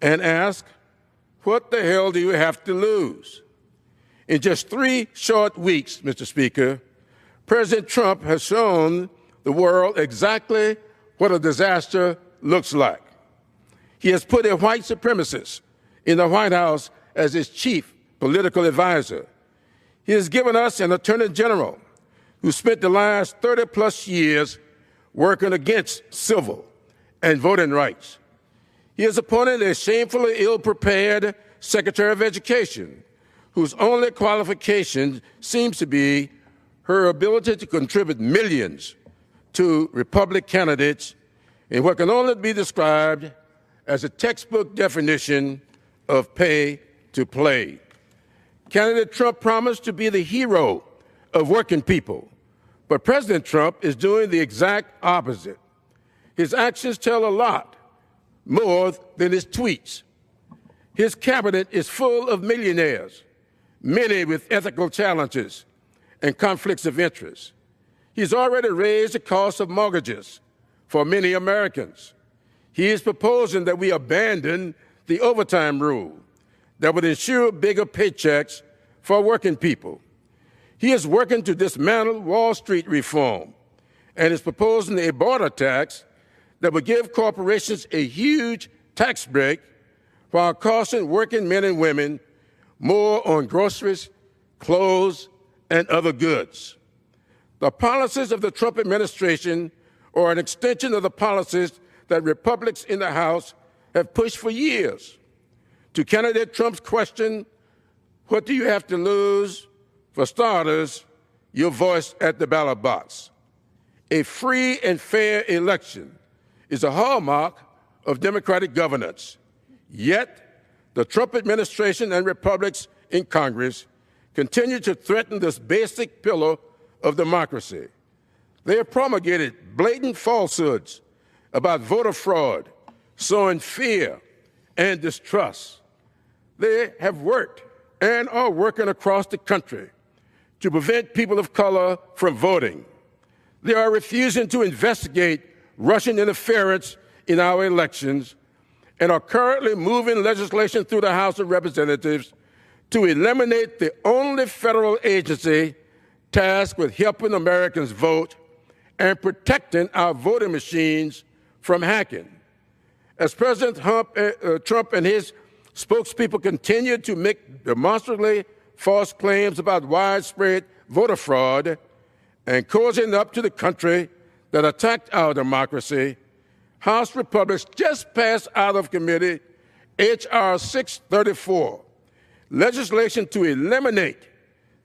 and ask, what the hell do you have to lose? In just 3 short weeks, Mr. Speaker, President Trump has shown the world exactly what a disaster looks like. He has put a white supremacist in the White House as his chief political advisor. He has given us an attorney general who spent the last 30-plus years working against civil and voting rights. He has appointed a shamefully ill-prepared Secretary of Education, whose only qualification seems to be her ability to contribute millions to Republican candidates in what can only be described as a textbook definition of pay to play. Candidate Trump promised to be the hero of working people, but President Trump is doing the exact opposite. His actions tell a lot more than his tweets. His cabinet is full of millionaires, many with ethical challenges and conflicts of interest. He's already raised the cost of mortgages for many Americans. He is proposing that we abandon the overtime rule that would ensure bigger paychecks for working people. He is working to dismantle Wall Street reform and is proposing a border tax that would give corporations a huge tax break while costing working men and women more on groceries, clothes, and other goods. The policies of the Trump administration are an extension of the policies that Republicans in the House have pushed for years. To candidate Trump's question, what do you have to lose? For starters, your voice at the ballot box. A free and fair election is a hallmark of democratic governance. Yet, the Trump administration and Republicans in Congress continue to threaten this basic pillar of democracy. They have promulgated blatant falsehoods about voter fraud, sowing fear and distrust. They have worked and are working across the country to prevent people of color from voting. They are refusing to investigate Russian interference in our elections and are currently moving legislation through the House of Representatives to eliminate the only federal agency tasked with helping Americans vote and protecting our voting machines from hacking. As President Trump and his spokespeople continue to make demonstrably false claims about widespread voter fraud and cozying up to the country that attacked our democracy, House Republicans just passed out of committee H.R. 634, legislation to eliminate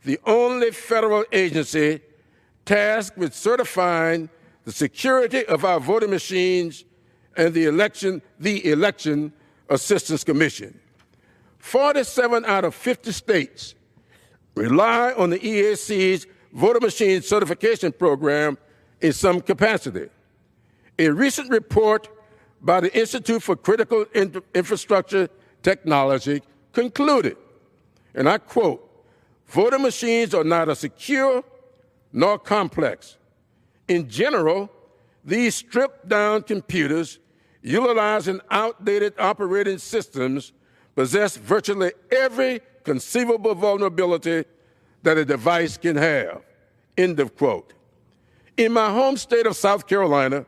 the only federal agency tasked with certifying the security of our voting machines and the Election Assistance Commission. 47 out of 50 states rely on the EAC's voter machine certification program in some capacity. A recent report by the Institute for Critical Infrastructure Technology concluded, and I quote, "Voter machines are neither secure nor complex. In general, these stripped-down computers utilizing outdated operating systems possess virtually every conceivable vulnerability that a device can have." End of quote. In my home state of South Carolina,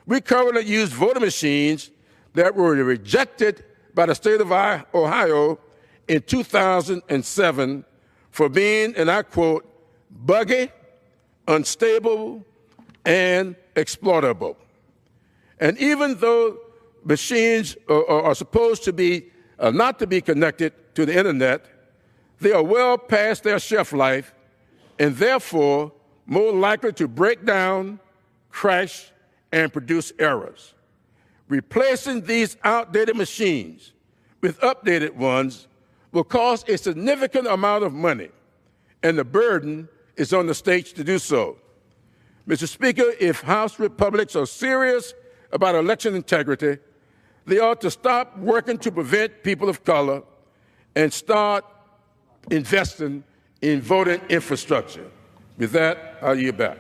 we currently use voter machines that were rejected by the state of Ohio in 2007 for being, and I quote, "buggy, unstable, and exploitable." And even though machines are supposed to be not to be connected to the internet, they are well past their shelf life and therefore more likely to break down, crash, and produce errors. Replacing these outdated machines with updated ones will cost a significant amount of money, and the burden is on the states to do so. Mr. Speaker, if House Republicans are serious about election integrity, they ought to stop working to prevent people of color and start investing in voting infrastructure. With that, I'll yield back.